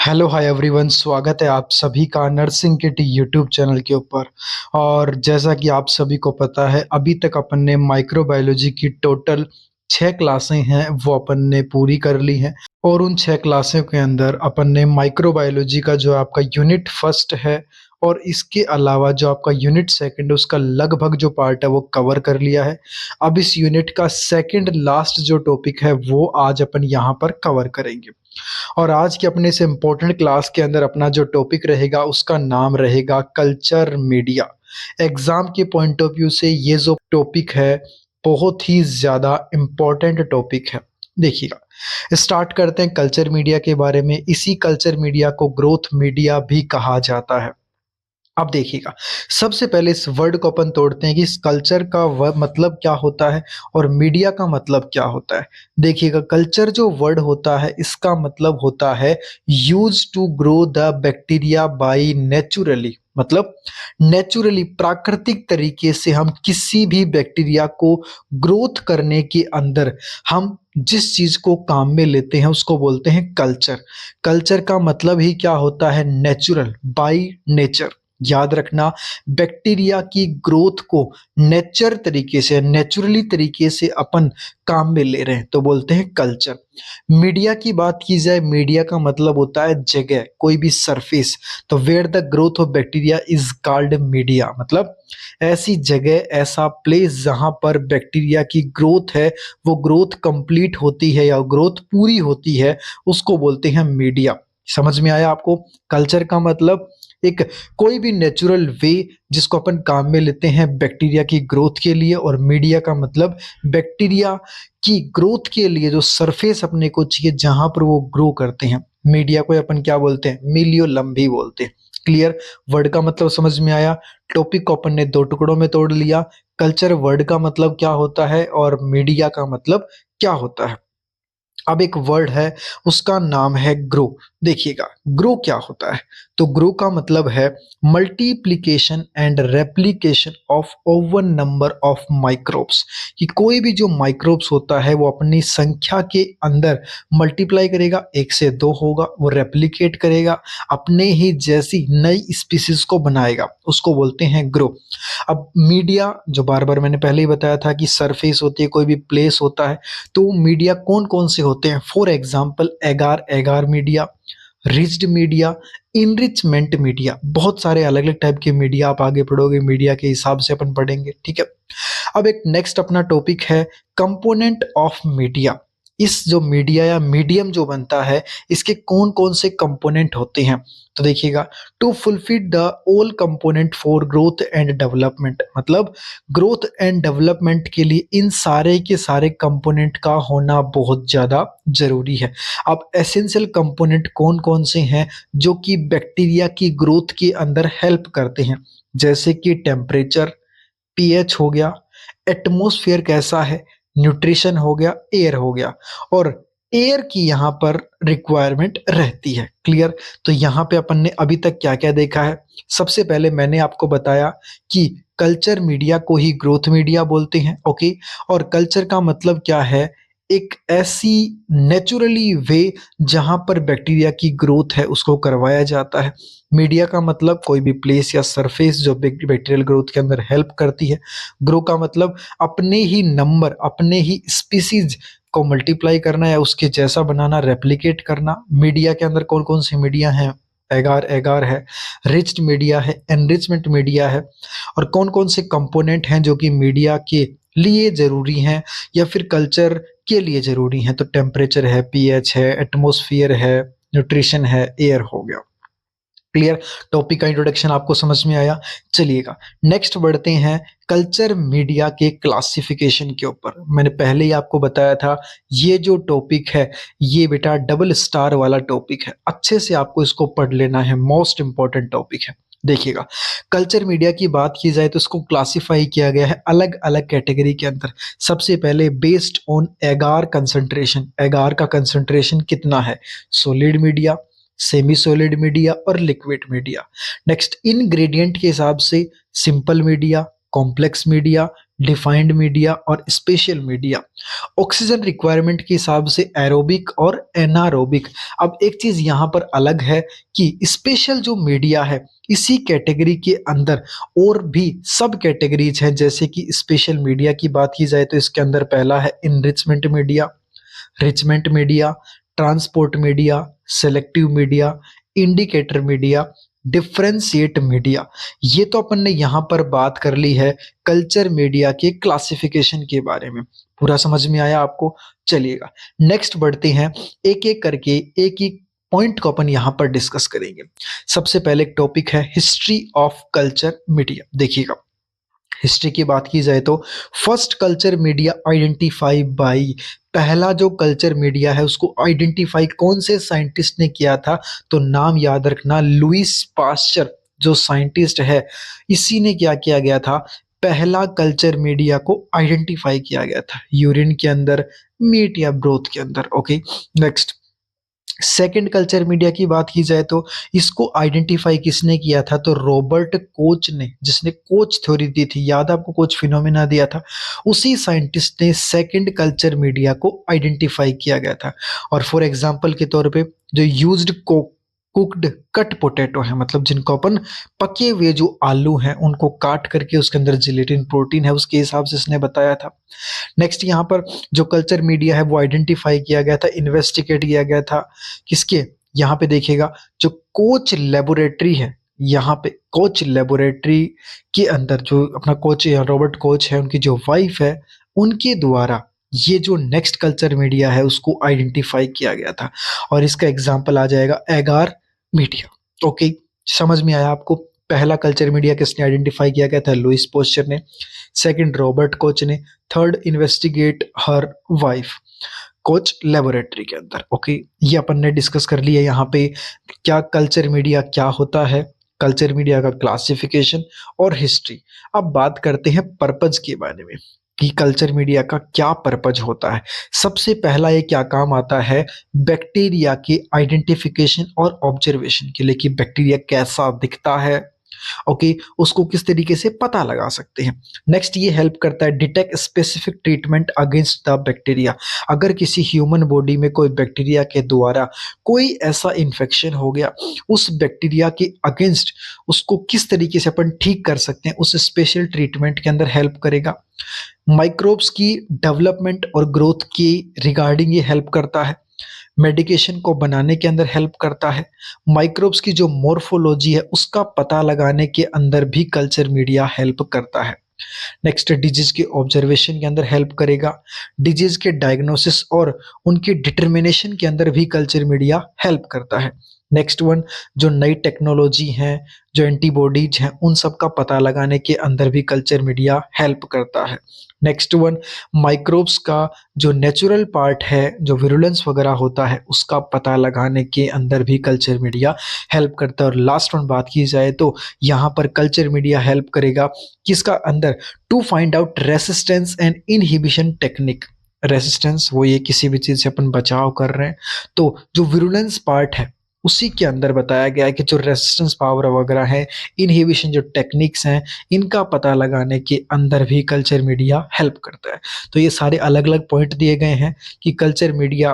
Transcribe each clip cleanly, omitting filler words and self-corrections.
Hello hi everyone, स्वागत है आप सभी का नर्सिंग किट यूट्यूब चैनल के ऊपर। और जैसा कि आप सभी को पता है, अभी तक अपन ने माइक्रोबायोलॉजी की टोटल 6 क्लासें हैं वो अपन ने पूरी कर ली हैं। और उन 6 क्लासों के अंदर अपन ने माइक्रोबायोलॉजी का जो आपका यूनिट फर्स्ट है और इसके अलावा जो आपका यूनिट सेकंड है उसका लगभग जो पार्ट है वो कवर कर लिया है। अब इस यूनिट का सेकंड लास्ट जो टॉपिक है वो आज अपन यहाँ पर कवर करेंगे। और आज के अपने इस इम्पोर्टेंट क्लास के अंदर अपना जो टॉपिक रहेगा उसका नाम रहेगा कल्चर मीडिया। एग्जाम के पॉइंट ऑफ व्यू से ये जो टॉपिक है बहुत ही ज़्यादा इम्पोर्टेंट टॉपिक है। देखिएगा, स्टार्ट करते हैं कल्चर मीडिया के बारे में। इसी कल्चर मीडिया को ग्रोथ मीडिया भी कहा जाता है। अब देखिएगा, सबसे पहले इस वर्ड को अपन तोड़ते हैं कि इस कल्चर का मतलब क्या होता है और मीडिया का मतलब क्या होता है। देखिएगा, कल्चर जो वर्ड होता है इसका मतलब होता है use to grow the bacteria by naturally. मतलब नेचुरली, प्राकृतिक तरीके से हम किसी भी बैक्टीरिया को ग्रोथ करने के अंदर हम जिस चीज को काम में लेते हैं उसको बोलते हैं कल्चर। कल्चर का मतलब ही क्या होता है? Natural, by nature. याद रखना, बैक्टीरिया की ग्रोथ को नेचर तरीके से, नेचुरली तरीके से अपन काम में ले रहे हैं तो बोलते हैं कल्चर। मीडिया की बात की जाए, मीडिया का मतलब होता है जगह, कोई भी सरफेस। तो where the growth of bacteria is called media. मतलब ऐसी जगह, ऐसा प्लेस जहां पर बैक्टीरिया की ग्रोथ है, वो ग्रोथ कंप्लीट होती है या ग्रोथ पूरी होती है, उसको बोलते हैं मीडिया। समझ में आया आपको? कल्चर का मतलब एक कोई भी नेचुरल वे जिसको अपन काम में लेते हैं बैक्टीरिया की ग्रोथ के लिए। और मीडिया का मतलब बैक्टीरिया की ग्रोथ के लिए जो सरफेस अपने को चाहिए जहां पर वो ग्रो करते हैं। मीडिया को अपन क्या बोलते हैं? मिलियोलम भी बोलते हैं। क्लियर? वर्ड का मतलब समझ में आया। टॉपिक को अपन ने दो टुकड़ों में तोड़ लिया। कल्चर वर्ड का मतलब क्या होता है और मीडिया का मतलब क्या होता है। अब एक वर्ड है, उसका नाम है ग्रो। देखिएगा, ग्रो क्या होता है? तो ग्रो का मतलब है multiplication and replication of over number of microbes. कि कोई भी जो माइक्रोब्स होता है वो अपनी संख्या के अंदर मल्टीप्लाई करेगा, 1 से 2 होगा, वो रेप्लिकेट करेगा, अपने ही जैसी नई स्पीसीज को बनाएगा, उसको बोलते हैं ग्रो। अब मीडिया, जो बार बार मैंने पहले ही बताया था कि सरफेस होती है, कोई भी प्लेस होता है, तो मीडिया कौन कौन से होते हैं? For example agar, agar media, riched media, enrichment media. बहुत सारे अलग अलग टाइप के मीडिया आप आगे पढ़ोगे, मीडिया के हिसाब से अपन पढ़ेंगे, ठीक है। अब एक नेक्स्ट अपना टॉपिक है कंपोनेंट ऑफ मीडिया। इस जो मीडिया या मीडियम जो बनता है, इसके कौन कौन से कंपोनेंट होते हैं? तो देखिएगा, to fulfil the all component for growth and development. मतलब ग्रोथ एंड डेवलपमेंट के लिए इन सारे के सारे कंपोनेंट का होना बहुत ज़्यादा जरूरी है। अब एसेंशियल कंपोनेंट कौन कौन से हैं जो कि बैक्टीरिया की ग्रोथ के अंदर हेल्प करते हैं? जैसे कि टेम्परेचर, पीएच हो गया, एटमॉस्फेयर कैसा है, न्यूट्रिशन हो गया, एयर हो गया। और एयर की यहाँ पर रिक्वायरमेंट रहती है। क्लियर? तो यहाँ पे अपन ने अभी तक क्या क्या देखा है? सबसे पहले मैंने आपको बताया कि कल्चर मीडिया को ही ग्रोथ मीडिया बोलते हैं, ओके। और कल्चर का मतलब क्या है? एक ऐसी नेचुरली वे जहां पर बैक्टीरिया की ग्रोथ है उसको करवाया जाता है। मीडिया का मतलब कोई भी प्लेस या सरफेस जो बैक्टीरियल ग्रोथ के अंदर हेल्प करती है। ग्रो का मतलब अपने ही नंबर, अपने ही स्पीसीज को मल्टीप्लाई करना या उसके जैसा बनाना, रेप्लिकेट करना। मीडिया के अंदर कौन कौन सी मीडिया हैं? एगार, एगार है, रिच्ड मीडिया है, एनरिचमेंट मीडिया है। और कौन कौन से कंपोनेंट हैं जो कि मीडिया के लिए जरूरी हैं या फिर कल्चर के लिए जरूरी हैं? तो टेम्परेचर है, पीएच है, एटमॉस्फेयर है, न्यूट्रिशन है, एयर हो गया। क्लियर? टॉपिक का इंट्रोडक्शन आपको समझ में आया। चलिएगा, नेक्स्ट बढ़ते हैं कल्चर मीडिया के क्लासिफिकेशन के ऊपर। मैंने पहले ही आपको बताया था, ये जो टॉपिक है ये बेटा डबल स्टार वाला टॉपिक है, अच्छे से आपको इसको पढ़ लेना है, मोस्ट इंपॉर्टेंट टॉपिक है। देखिएगा, कल्चर मीडिया की बात की जाए तो इसको क्लासिफाई किया गया है अलग अलग कैटेगरी के अंदर। सबसे पहले बेस्ड ऑन एगार कंसंट्रेशन। एगार का कंसंट्रेशन कितना है? Solid media, semi solid media और लिक्विड मीडिया। नेक्स्ट, इनग्रेडिएंट के हिसाब से simple media, complex media, defined media और स्पेशल मीडिया। ऑक्सीजन रिक्वायरमेंट के हिसाब से एरोबिक और एनारोबिक। अब एक चीज यहाँ पर अलग है कि स्पेशल जो मीडिया है इसी कैटेगरी के अंदर और भी सब कैटेगरीज हैं। जैसे कि स्पेशल मीडिया की बात की जाए तो इसके अंदर पहला है enrichment media, richment media, transport media, selective media, indicator media, differentiate media. ये तो अपन ने यहाँ पर बात कर ली है कल्चर मीडिया के क्लासिफिकेशन के बारे में। पूरा समझ में आया आपको? चलिएगा नेक्स्ट बढ़ते हैं, एक एक करके एक एक पॉइंट को अपन यहाँ पर डिस्कस करेंगे। सबसे पहले एक टॉपिक है हिस्ट्री ऑफ कल्चर मीडिया। देखिएगा हिस्ट्री की बात की जाए तो first culture media identify by, पहला जो कल्चर मीडिया है उसको आइडेंटिफाई कौन से साइंटिस्ट ने किया था? तो नाम याद रखना, लुइस पास्चर जो साइंटिस्ट है इसी ने क्या किया गया था? पहला कल्चर मीडिया को आइडेंटिफाई किया गया था यूरिन के अंदर, मीट या ब्रोथ के अंदर। Okay next, second culture media की बात की जाए तो इसको आइडेंटिफाई किसने किया था? तो रॉबर्ट कोच ने, जिसने कोच थ्योरी दी थी, याद आपको कोच फिनोमेना दिया था, उसी साइंटिस्ट ने सेकेंड कल्चर मीडिया को आइडेंटिफाई किया गया था। और फॉर एग्जांपल के तौर पे जो यूज्ड कुक्ड कट पोटैटो है, मतलब जिनको अपन पके हुए जो आलू हैं उनको काट करके उसके अंदर जिलेटिन प्रोटीन है, उसके हिसाब से इसने बताया था। नेक्स्ट यहाँ पर जो कल्चर मीडिया है वो आइडेंटिफाई किया गया था, इन्वेस्टिगेट किया गया था किसके? यहाँ पे देखिएगा जो कोच लेबोरेटरी है, यहाँ पे कोच लेबोरेटरी के अंदर जो अपना कोच रॉबर्ट कोच है उनकी जो वाइफ है उनके द्वारा ये जो नेक्स्ट कल्चर मीडिया है उसको आइडेंटिफाई किया गया था। और इसका एग्जाम्पल आ जाएगा एगार मीडिया। ओके समझ में आया आपको? पहला कल्चर मीडिया किसने आइडेंटिफाई किया गया था? लुइस पोस्चर ने, सेकंड रॉबर्ट कोच ने, थर्ड इन्वेस्टिगेट हर वाइफ, कोच लेबोरेटरी के अंदर। ओके ये अपन ने डिस्कस कर लिया यहाँ पे क्या कल्चर मीडिया क्या होता है, कल्चर मीडिया का क्लासिफिकेशन और हिस्ट्री। अब बात करते हैं पर्पज के बारे में कि कल्चर मीडिया का क्या पर्पज होता है। सबसे पहला ये क्या काम आता है? बैक्टीरिया के आइडेंटिफिकेशन और ऑब्जर्वेशन के लिए कि बैक्टीरिया कैसा दिखता है, ओके उसको किस तरीके से पता लगा सकते हैं। नेक्स्ट ये हेल्प करता है detect specific treatment against the bacteria. अगर किसी ह्यूमन बॉडी में कोई बैक्टीरिया के द्वारा कोई ऐसा इन्फेक्शन हो गया, उस बैक्टीरिया के अगेंस्ट उसको किस तरीके से अपन ठीक कर सकते हैं, उस स्पेशल ट्रीटमेंट के अंदर हेल्प करेगा। माइक्रोब्स की डेवलपमेंट और ग्रोथ की रिगार्डिंग ये हेल्प करता है। मेडिकेशन को बनाने के अंदर हेल्प करता है। माइक्रोब्स की जो मॉर्फोलॉजी है उसका पता लगाने के अंदर भी कल्चर मीडिया हेल्प करता है। नेक्स्ट डिजीज के ऑब्जर्वेशन के अंदर हेल्प करेगा। डिजीज के डायग्नोसिस और उनके डिटर्मिनेशन के अंदर भी कल्चर मीडिया हेल्प करता है। नेक्स्ट वन जो नई टेक्नोलॉजी हैं, जो एंटीबॉडीज हैं, उन सब का पता लगाने के अंदर भी कल्चर मीडिया हेल्प करता है। नेक्स्ट वन माइक्रोब्स का जो नेचुरल पार्ट है, जो विरुलेंस वगैरह होता है, उसका पता लगाने के अंदर भी कल्चर मीडिया हेल्प करता है। और लास्ट वन बात की जाए तो यहाँ पर कल्चर मीडिया हेल्प करेगा किसका अंदर? To find out resistance and inhibition technique. Resistance वो ये किसी भी चीज से अपन बचाव कर रहे हैं, तो जो विरुलेंस पार्ट है उसी के अंदर बताया गया है कि जो रेसिस्टेंस पावर वगैरह है, इनहिबिशन जो टेक्निक्स हैं, इनका पता लगाने के अंदर भी कल्चर मीडिया हेल्प करता है। तो ये सारे अलग अलग पॉइंट दिए गए हैं कि कल्चर मीडिया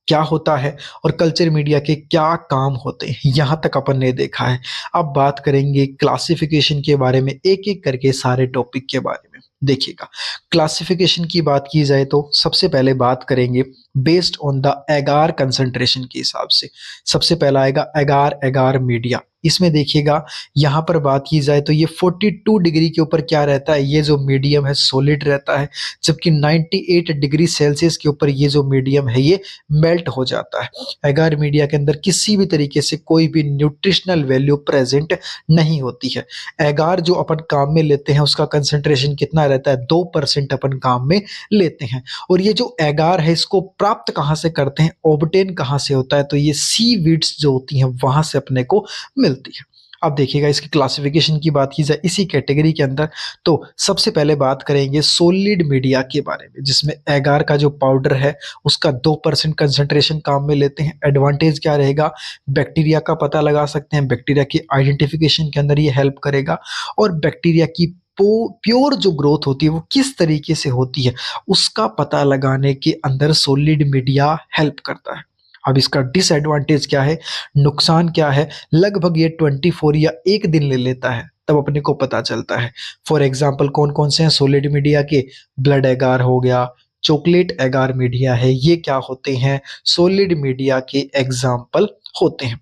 क्या होता है और कल्चर मीडिया के क्या काम होते हैं, यहाँ तक अपन ने देखा है। अब बात करेंगे क्लासिफिकेशन के बारे में, एक एक करके सारे टॉपिक के बारे में। देखिएगा क्लासिफिकेशन की बात की जाए तो सबसे पहले बात करेंगे बेस्ड ऑन द एगार कंसंट्रेशन के हिसाब से। सबसे पहला आएगा एगार एगार मीडिया। इसमें देखिएगा यहाँ पर बात की जाए तो ये 42 डिग्री के ऊपर क्या रहता है? ये जो मीडियम है सॉलिड रहता है, जबकि 98 डिग्री सेल्सियस के ऊपर ये जो मीडियम है ये मेल्ट हो जाता है। एगार मीडिया के अंदर किसी भी तरीके से कोई भी न्यूट्रिशनल वैल्यू प्रेजेंट नहीं होती है। एगार जो अपन काम में लेते हैं उसका कंसंट्रेशन कितना रहता है? 2% अपन काम में लेते हैं। और ये जो एगार है इसको प्राप्त कहाँ से करते हैं, ऑब्टेन कहाँ से होता है? तो ये सी वीड्स जो होती हैं वहां से अपने को मिलती है। अब देखिएगा इसकी क्लासिफिकेशन की बात की जाए इसी कैटेगरी के अंदर, तो सबसे पहले बात करेंगे सॉलिड मीडिया के बारे में, जिसमें एगार का जो पाउडर है उसका 2% कंसंट्रेशन काम में लेते हैं। एडवांटेज क्या रहेगा? बैक्टीरिया का पता लगा सकते हैं, बैक्टीरिया की आइडेंटिफिकेशन के अंदर ये हेल्प करेगा और बैक्टीरिया की प्योर जो ग्रोथ होती है वो किस तरीके से होती है, उसका पता लगाने के अंदर सॉलिड मीडिया हेल्प करता है। अब इसका डिसएडवांटेज क्या है, नुकसान क्या है, लगभग ये 24 या 1 दिन ले लेता है तब अपने को पता चलता है। फॉर एग्जाम्पल कौन कौन से हैं सॉलिड मीडिया के, ब्लड एगार हो गया, चॉकलेट एगार मीडिया है, ये क्या होते हैं, सॉलिड मीडिया के एग्जाम्पल होते हैं।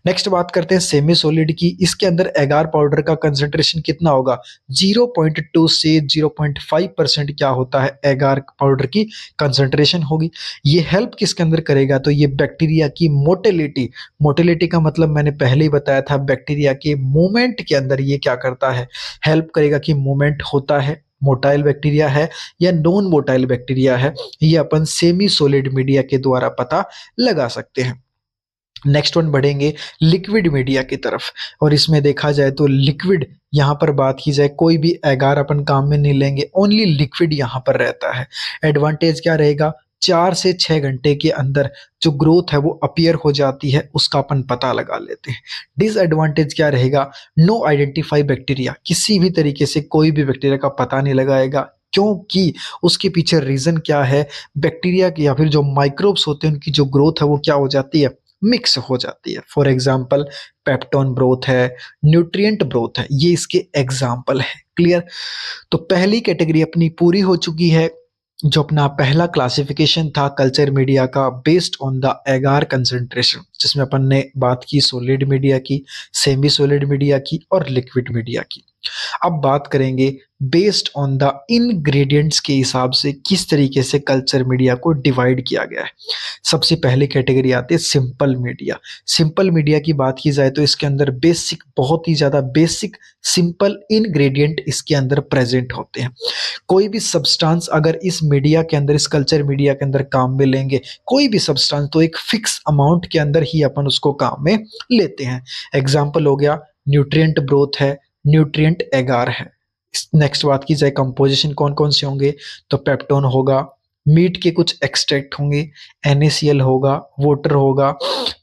नेक्स्ट बात करते हैं सेमी सॉलिड की। इसके अंदर एगार पाउडर का कंसंट्रेशन कितना होगा, 0.2 से 0.5% क्या होता है, एगार पाउडर की कंसंट्रेशन होगी। ये हेल्प किसके अंदर करेगा, तो ये बैक्टीरिया की मोटिलिटी, मोटिलिटी का मतलब मैंने पहले ही बताया था, बैक्टीरिया के मूवमेंट के अंदर ये क्या करता है, हेल्प करेगा कि मूवमेंट होता है, मोटाइल बैक्टीरिया है या नॉन मोटाइल बैक्टीरिया है, ये अपन सेमी सॉलिड मीडिया के द्वारा पता लगा सकते हैं। नेक्स्ट वन बढ़ेंगे लिक्विड मीडिया की तरफ, और इसमें देखा जाए तो लिक्विड, यहाँ पर बात की जाए कोई भी एगार अपन काम में नहीं लेंगे, ओनली लिक्विड यहाँ पर रहता है। एडवांटेज क्या रहेगा, 4 से 6 घंटे के अंदर जो ग्रोथ है वो अपीयर हो जाती है, उसका अपन पता लगा लेते हैं। डिसएडवांटेज क्या रहेगा, नो आइडेंटिफाई बैक्टीरिया, किसी भी तरीके से कोई भी बैक्टीरिया का पता नहीं लगाएगा, क्योंकि उसके पीछे रीजन क्या है, बैक्टीरिया की या फिर जो माइक्रोब्स होते हैं उनकी जो ग्रोथ है वो क्या हो जाती है, मिक्स हो जाती है। फॉर एग्जाम्पल पेप्टोन ब्रोथ है, न्यूट्रिएंट ब्रोथ है, ये इसके एग्जाम्पल है। क्लियर, तो पहली कैटेगरी अपनी पूरी हो चुकी है। जो अपना पहला क्लासिफिकेशन था कल्चर मीडिया का बेस्ड ऑन द एगार कंसंट्रेशन, जिसमें अपन ने बात की सॉलिड मीडिया की, सेमी सॉलिड मीडिया की और लिक्विड मीडिया की। अब बात करेंगे बेस्ड ऑन द इंग्रेडिएंट्स के हिसाब से किस तरीके से कल्चर मीडिया को डिवाइड किया गया है। सबसे पहली कैटेगरी आती है सिंपल मीडिया। सिंपल मीडिया की बात की जाए तो इसके अंदर बेसिक, बहुत ही ज़्यादा बेसिक सिंपल इंग्रेडिएंट इसके अंदर प्रेजेंट होते हैं। कोई भी सब्सटेंस अगर इस मीडिया के अंदर, इस कल्चर मीडिया के अंदर काम में लेंगे, कोई भी सब्सटेंस, तो एक फिक्स अमाउंट के अंदर ही अपन उसको काम में लेते हैं। एग्जाम्पल हो गया न्यूट्रिएंट ब्रोथ है, न्यूट्रिएंट एगार है। नेक्स्ट बात की जाए कंपोजिशन कौन कौन से होंगे, तो पेप्टोन होगा, मीट के कुछ एक्सट्रैक्ट होंगे, NaCl होगा, वाटर होगा।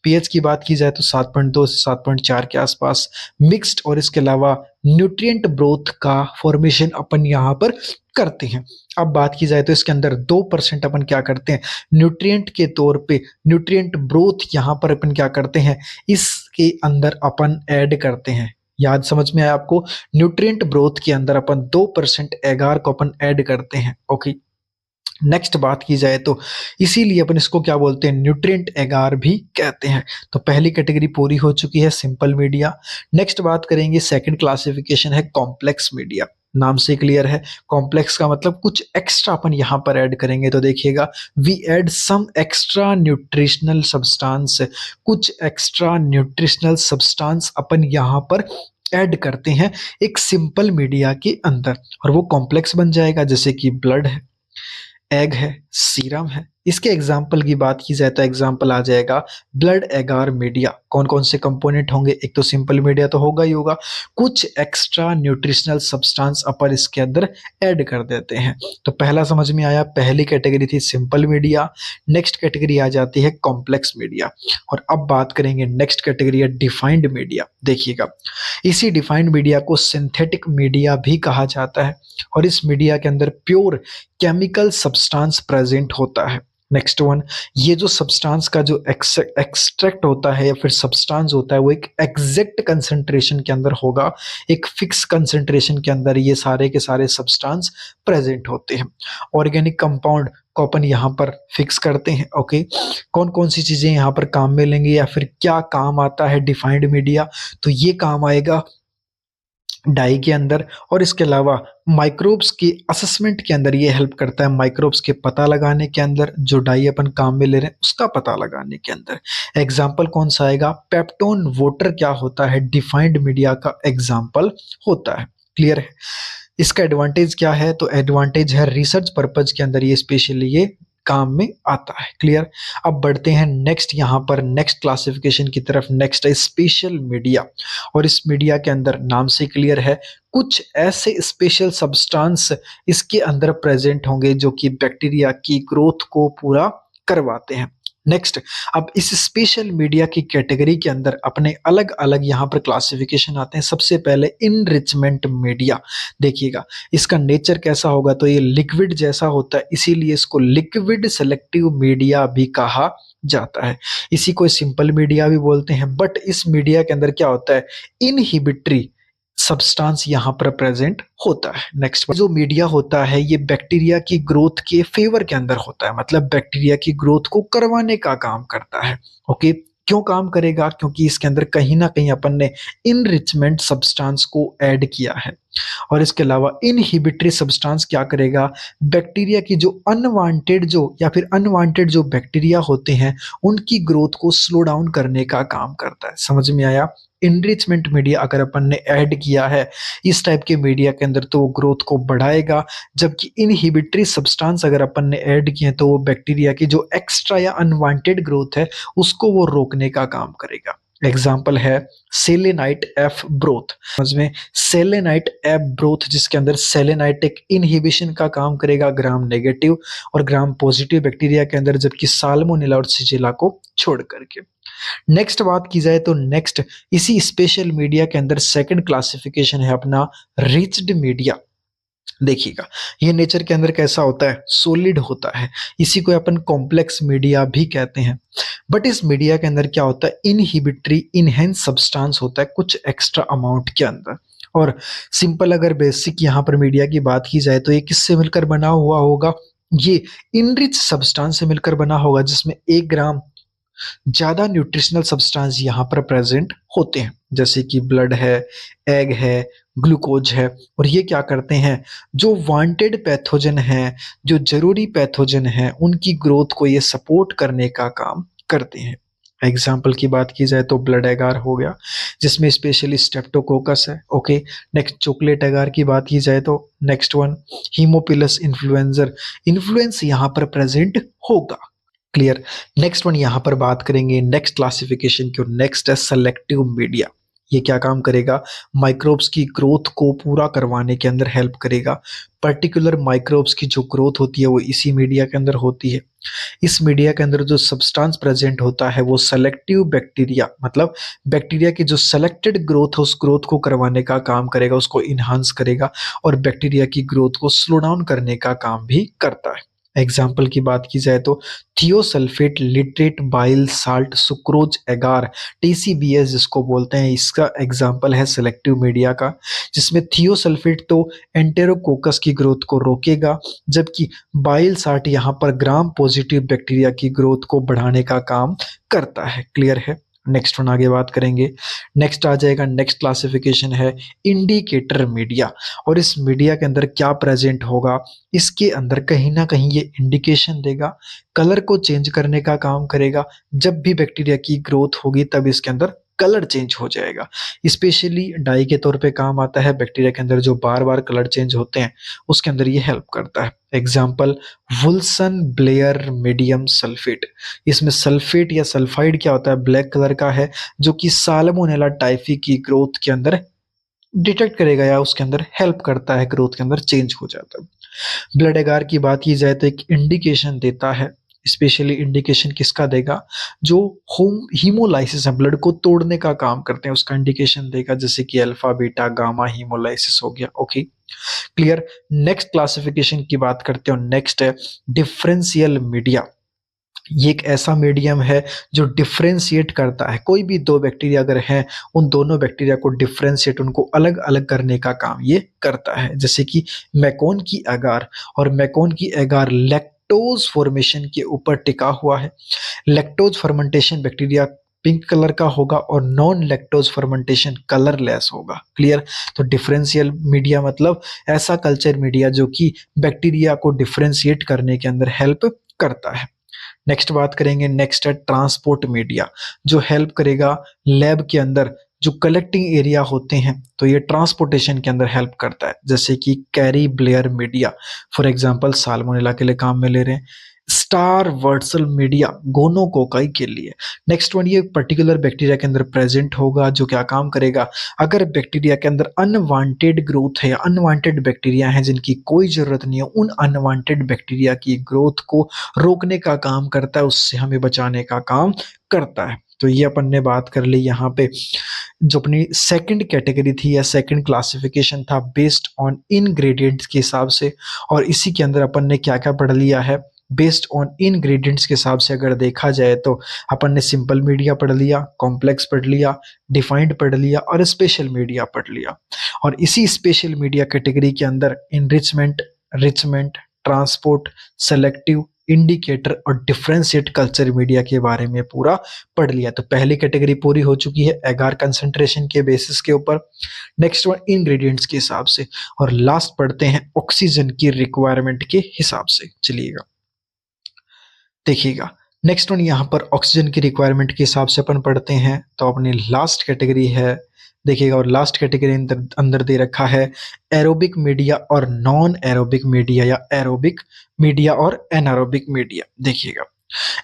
पीएच की बात की जाए तो 7.2 से 7.4 के आसपास मिक्स्ड, और इसके अलावा न्यूट्रिएंट ब्रोथ का फॉर्मेशन अपन यहाँ पर करते हैं। अब बात की जाए तो इसके अंदर 2% अपन क्या करते हैं, न्यूट्रिएंट के तौर पे न्यूट्रिएंट ब्रोथ यहाँ पर अपन क्या करते हैं, इसके अंदर अपन ऐड करते हैं। याद समझ में आया आपको, न्यूट्रिएंट ब्रोथ के अंदर अपन 2% एगार को अपन ऐड करते हैं। ओके, नेक्स्ट बात की जाए तो इसीलिए अपन इसको क्या बोलते हैं, न्यूट्रिएंट एगार भी कहते हैं। तो पहली कैटेगरी पूरी हो चुकी है सिंपल मीडिया। नेक्स्ट बात करेंगे, सेकंड क्लासिफिकेशन है कॉम्प्लेक्स मीडिया। नाम से क्लियर है, कॉम्प्लेक्स का मतलब कुछ एक्स्ट्रा अपन यहाँ पर ऐड करेंगे। तो देखिएगा, we add some extra nutritional substance, कुछ एक्स्ट्रा न्यूट्रिशनल सब्सटेंस अपन यहाँ पर ऐड करते हैं एक सिंपल मीडिया के अंदर, और वो कॉम्प्लेक्स बन जाएगा। जैसे कि ब्लड है, एग है, सीरम है। इसके एग्जाम्पल की बात की जाए तो एग्जाम्पल आ जाएगा ब्लड एगार मीडिया। कौन कौन से कंपोनेंट होंगे, एक तो सिंपल मीडिया तो होगा ही होगा, कुछ एक्स्ट्रा न्यूट्रिशनल सब्सटेंस अपन इसके अंदर ऐड कर देते हैं। तो पहला समझ में आया, पहली कैटेगरी थी सिंपल मीडिया। नेक्स्ट कैटेगरी आ जाती है कॉम्प्लेक्स मीडिया, और अब बात करेंगे नेक्स्ट कैटेगरी है डिफाइंड मीडिया। देखिएगा, इसी डिफाइंड मीडिया को सिंथेटिक मीडिया भी कहा जाता है, और इस मीडिया के अंदर प्योर केमिकल सब्सटेंस प्रेजेंट होता है। नेक्स्ट वन, ये जो सब्सटेंस का जो एक्सट्रैक्ट होता है या फिर सब्सटेंस होता है वो एक एग्जैक्ट कंसंट्रेशन के अंदर होगा, एक फिक्स कंसंट्रेशन के अंदर ये सारे के सारे सब्सटेंस प्रेजेंट होते हैं। ऑर्गेनिक कंपाउंड को अपन यहाँ पर फिक्स करते हैं। ओके, कौन कौन सी चीजें यहाँ पर काम में लेंगे या फिर क्या काम आता है डिफाइंड मीडिया, तो ये काम आएगा डाई के अंदर, और इसके अलावा माइक्रोब्स की असेसमेंट के अंदर ये हेल्प करता है, माइक्रोब्स के पता लगाने के अंदर, जो डाई अपन काम में ले रहे हैं उसका पता लगाने के अंदर। एग्जाम्पल कौन सा आएगा, पेप्टोन वाटर क्या होता है, डिफाइंड मीडिया का एग्जाम्पल होता है। क्लियर है, इसका एडवांटेज क्या है, तो एडवांटेज है रिसर्च पर्पज के अंदर ये स्पेशली ये काम में आता है। क्लियर, अब बढ़ते हैं नेक्स्ट, यहाँ पर नेक्स्ट क्लासिफिकेशन की तरफ। नेक्स्ट है स्पेशल मीडिया, और इस मीडिया के अंदर नाम से क्लियर है, कुछ ऐसे स्पेशल सब्सटेंस इसके अंदर प्रेजेंट होंगे जो कि बैक्टीरिया की ग्रोथ को पूरा करवाते हैं। नेक्स्ट, अब इस स्पेशल मीडिया की कैटेगरी के अंदर अपने अलग अलग यहाँ पर क्लासिफिकेशन आते हैं। सबसे पहले इनरिचमेंट मीडिया। देखिएगा इसका नेचर कैसा होगा, तो ये लिक्विड जैसा होता है, इसीलिए इसको लिक्विड सेलेक्टिव मीडिया भी कहा जाता है। इसी को सिंपल मीडिया भी बोलते हैं। बट इस मीडिया के अंदर क्या होता है, इनहिबिटरी सब्सटेंस यहाँ पर प्रेजेंट होता है। नेक्स्ट, जो मीडिया होता है ये बैक्टीरिया की ग्रोथ के फेवर के अंदर होता है, मतलब बैक्टीरिया की ग्रोथ को करवाने का काम करता है। ओके, क्यों काम करेगा, क्योंकि इसके अंदर कहीं ना कहीं अपन ने इनरिचमेंट सब्सटेंस को ऐड किया है। और इसके अलावा इनहिबिटरी सब्सटेंस क्या करेगा, बैक्टीरिया की जो अनवांटेड जो या फिर अनवांटेड जो बैक्टीरिया होते हैं उनकी ग्रोथ को स्लो डाउन करने का काम करता है। समझ में आया? इनरिचमेंट मीडिया अगर अपन ने ऐड किया है इस टाइप के मीडिया के अंदर तो वो ग्रोथ को बढ़ाएगा, जबकि इनहिबिटरी सब्सटेंस अगर अपन ने ऐड किए तो वो बैक्टीरिया की जो एक्स्ट्रा या अनवांटेड ग्रोथ है उसको वो रोकने का काम करेगा। एग्जाम्पल है सेलेनाइट एफ ब्रोथ। समझ में? सेलेनाइट एफ ब्रोथ जिसके अंदर सेलेनाइट एक इनहिबिशन का काम करेगा ग्राम नेगेटिव और ग्राम पॉजिटिव बैक्टीरिया के अंदर, जबकि साल्मोनेला और शिजिला को छोड़ करके। नेक्स्ट बात की जाए तो नेक्स्ट इसी स्पेशल मीडिया के अंदर सेकंड क्लासिफिकेशन है अपना रिच्ड मीडिया। देखिएगा ये नेचर के अंदर कैसा होता है, सॉलिड होता है, इसी को अपन कॉम्प्लेक्स मीडिया भी कहते हैं। बट इस मीडिया के अंदर क्या होता है, इनहिबिटरी इनहेंस सब्सटेंस होता है कुछ एक्स्ट्रा अमाउंट के अंदर। और सिंपल अगर बेसिक यहाँ पर मीडिया की बात की जाए तो ये किससे मिलकर बना हुआ होगा, ये इनरिच सब्सटेंस से मिलकर बना होगा जिसमें 1 ग्राम ज्यादा न्यूट्रिशनल सब्सटेंस यहाँ पर प्रेजेंट होते हैं, जैसे कि ब्लड है, एग है, ग्लूकोज है। और ये क्या करते हैं, जो वांटेड पैथोजन है, जो जरूरी पैथोजन है, उनकी ग्रोथ को ये सपोर्ट करने का काम करते हैं। एग्जाम्पल की बात की जाए तो ब्लड एगार हो गया जिसमें स्पेशली स्टेप्टोकोकस है। ओके, नेक्स्ट चॉकलेट एगार की बात की जाए तो नेक्स्ट वन हीमोपिलस इन्फ्लुएंजर इन्फ्लुएंस यहाँ पर प्रेजेंट होगा। क्लियर? नेक्स्ट वन यहाँ पर बात करेंगे नेक्स्ट क्लासिफिकेशन की, नेक्स्ट है सेलेक्टिव मीडिया। ये क्या काम करेगा, माइक्रोब्स की ग्रोथ को पूरा करवाने के अंदर हेल्प करेगा। पर्टिकुलर माइक्रोब्स की जो ग्रोथ होती है वो इसी मीडिया के अंदर होती है। इस मीडिया के अंदर जो सब्सटेंस प्रेजेंट होता है वो सेलेक्टिव बैक्टीरिया, मतलब बैक्टीरिया की जो सेलेक्टेड ग्रोथ है उस ग्रोथ को करवाने का काम करेगा, उसको इन्हांस करेगा और बैक्टीरिया की ग्रोथ को स्लो डाउन करने का काम भी करता है। एग्जाम्पल की बात की जाए तो thiosulphate literate bile salt sucrose एगार टीसीबीएस जिसको बोलते हैं, इसका एग्जाम्पल है सेलेक्टिव मीडिया का, जिसमें थियोसल्फेट तो एंटेरोकोकस की ग्रोथ को रोकेगा, जबकि बाइल साल्ट यहाँ पर ग्राम पॉजिटिव बैक्टीरिया की ग्रोथ को बढ़ाने का काम करता है। क्लियर है? नेक्स्ट वन आगे बात करेंगे। नेक्स्ट आ जाएगा, नेक्स्ट क्लासिफिकेशन है इंडिकेटर मीडिया। और इस मीडिया के अंदर क्या प्रेजेंट होगा, इसके अंदर कहीं ना कहीं ये इंडिकेशन देगा, कलर को चेंज करने का काम करेगा। जब भी बैक्टीरिया की ग्रोथ होगी तब इसके अंदर कलर चेंज हो जाएगा। स्पेशली डाई के तौर पे काम आता है, बैक्टीरिया के अंदर जो बार बार कलर चेंज होते हैं उसके अंदर ये हेल्प करता है। Example Wilson Blair medium sulphate. इसमें सल्फेट या सल्फाइड क्या होता है, ब्लैक कलर का है, जो कि साल्मोनेला टाइफी की ग्रोथ के अंदर डिटेक्ट करेगा या उसके अंदर हेल्प करता है, ग्रोथ के अंदर चेंज हो जाता है। ब्लड एगार की बात की जाए तो एक इंडिकेशन देता है, स्पेशली इंडिकेशन किसका देगा, जो होम हीमोलाइसिस है, ब्लड को तोड़ने का काम करते हैं, उसका इंडिकेशन देगा, जैसे कि अल्फा बीटा गामा हीमोलाइसिस हो गया। Okay, clear? नेक्स्ट क्लासिफिकेशन की बात करते हो, नेक्स्ट है डिफरेंशियल मीडिया। ये एक ऐसा मीडियम है जो डिफ्रेंशिएट करता है, कोई भी दो बैक्टीरिया अगर हैं उन दोनों बैक्टीरिया को डिफ्रेंशिएट, उनको अलग अलग करने का काम ये करता है, जैसे कि मैकोन की एगार। और मैकोन की एगार लैक्टोज फॉर्मेशन के ऊपर टिका हुआ है। Lactose fermentation bacteria pink colour का होगा और नॉन लैक्टोज फर्मेंटेशन कलरलेस होगा। क्लियर? तो डिफरेंशियल मीडिया मतलब ऐसा कल्चर मीडिया जो कि बैक्टीरिया को डिफरेंशिएट करने के अंदर हेल्प करता है। नेक्स्ट बात करेंगे, नेक्स्ट है ट्रांसपोर्ट मीडिया, जो हेल्प करेगा लैब के अंदर जो कलेक्टिंग एरिया होते हैं तो ये ट्रांसपोर्टेशन के अंदर हेल्प करता है, जैसे कि carry Blair media for example salmonella के लिए काम में ले रहे हैं। स्टार वर्सल मीडिया गोनोकोकाई के लिए। नेक्स्ट वन, ये पर्टिकुलर बैक्टीरिया के अंदर प्रेजेंट होगा जो क्या काम करेगा, अगर बैक्टीरिया के अंदर अनवांटेड ग्रोथ है, अनवांटेड बैक्टीरिया हैं जिनकी कोई जरूरत नहीं है, उन अनवांटेड बैक्टीरिया की ग्रोथ को रोकने का काम करता है, उससे हमें बचाने का काम करता है। तो ये अपन ने बात कर ली यहाँ पे। जो अपनी सेकंड कैटेगरी थी या सेकंड क्लासिफिकेशन था बेस्ड ऑन इनग्रेडिएंट्स के हिसाब से, और इसी के अंदर अपन ने क्या क्या पढ़ लिया है बेस्ड ऑन इनग्रेडिएंट्स के हिसाब से अगर देखा जाए तो अपन ने सिंपल मीडिया पढ़ लिया, कॉम्प्लेक्स पढ़ लिया, डिफाइंड पढ़ लिया और स्पेशल मीडिया पढ़ लिया। और इसी स्पेशल मीडिया कैटेगरी के अंदर इनरिचमेंट, रिचमेंट, ट्रांसपोर्ट, सेलेक्टिव, इंडिकेटर और डिफरेंशिएट कल्चर मीडिया के बारे में पूरा पढ़ लिया। तो पहली कैटेगरी पूरी हो चुकी है एगार कंसंट्रेशन के बेसिस के ऊपर, नेक्स्ट वन इंग्रेडिएंट्स के हिसाब से, और लास्ट पढ़ते हैं ऑक्सीजन की रिक्वायरमेंट के हिसाब से। चलिएगा देखिएगा, नेक्स्ट वन यहाँ पर ऑक्सीजन की रिक्वायरमेंट के हिसाब से अपन पढ़ते हैं। तो अपनी लास्ट कैटेगरी है, देखिएगा, और लास्ट कैटेगरी अंदर अंदर दे रखा है एरोबिक मीडिया और नॉन एरोबिक मीडिया, या एरोबिक मीडिया और एनारोबिक मीडिया। देखिएगा,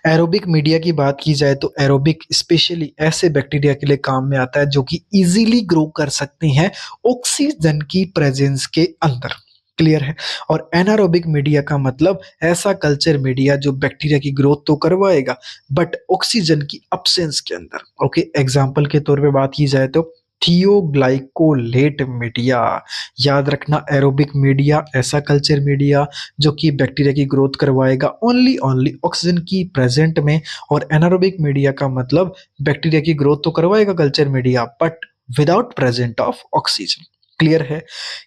एरोबिक मीडिया की बात की जाए तो एरोबिक स्पेशली ऐसे बैक्टीरिया के लिए काम में आता है जो कि इजीली ग्रो कर सकते हैं ऑक्सीजन की प्रेजेंस के अंदर। क्लियर है। और एनारोबिक मीडिया का मतलब ऐसा कल्चर मीडिया जो बैक्टीरिया की ग्रोथ तो करवाएगा बट ऑक्सीजन की अब्सेंस के अंदर। ओके, एग्जांपल के तौर पे बात की जाए तो थियोग्लाइकोलेट मीडिया, याद रखना, एरोबिक मीडिया ऐसा कल्चर मीडिया जो कि बैक्टीरिया की ग्रोथ करवाएगा ओनली ऑक्सीजन की प्रेजेंट में, और एनारोबिक मीडिया का मतलब बैक्टीरिया की ग्रोथ तो करवाएगा culture media but without present of oxygen. Clear है।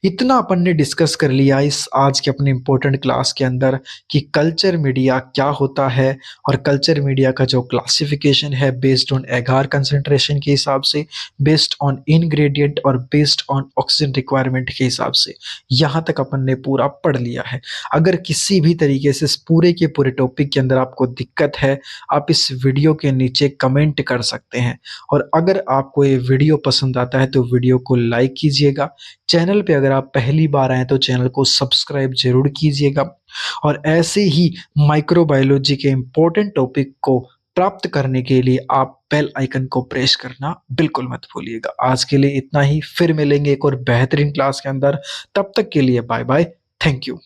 इतना अपन ने डिस्कस कर लिया इस आज के अपने इंपॉर्टेंट क्लास के अंदर कि कल्चर मीडिया क्या होता है, और कल्चर मीडिया का जो क्लासिफिकेशन है बेस्ड ऑन एगार कंसंट्रेशन के हिसाब से, बेस्ड ऑन इनग्रेडिएंट और बेस्ड ऑन ऑक्सीजन रिक्वायरमेंट के हिसाब से, यहाँ तक अपन ने पूरा पढ़ लिया है। अगर किसी भी तरीके से इस पूरे के पूरे टॉपिक के अंदर आपको दिक्कत है, आप इस वीडियो के नीचे कमेंट कर सकते हैं, और अगर आपको ये वीडियो पसंद आता है तो वीडियो को लाइक कीजिएगा। चैनल पे अगर आप पहली बार आए तो चैनल को सब्सक्राइब जरूर कीजिएगा, और ऐसे ही माइक्रोबायोलॉजी के इंपॉर्टेंट टॉपिक को प्राप्त करने के लिए आप बेल आइकन को प्रेस करना बिल्कुल मत भूलिएगा। आज के लिए इतना ही, फिर मिलेंगे एक और बेहतरीन क्लास के अंदर। तब तक के लिए बाय बाय, थैंक यू।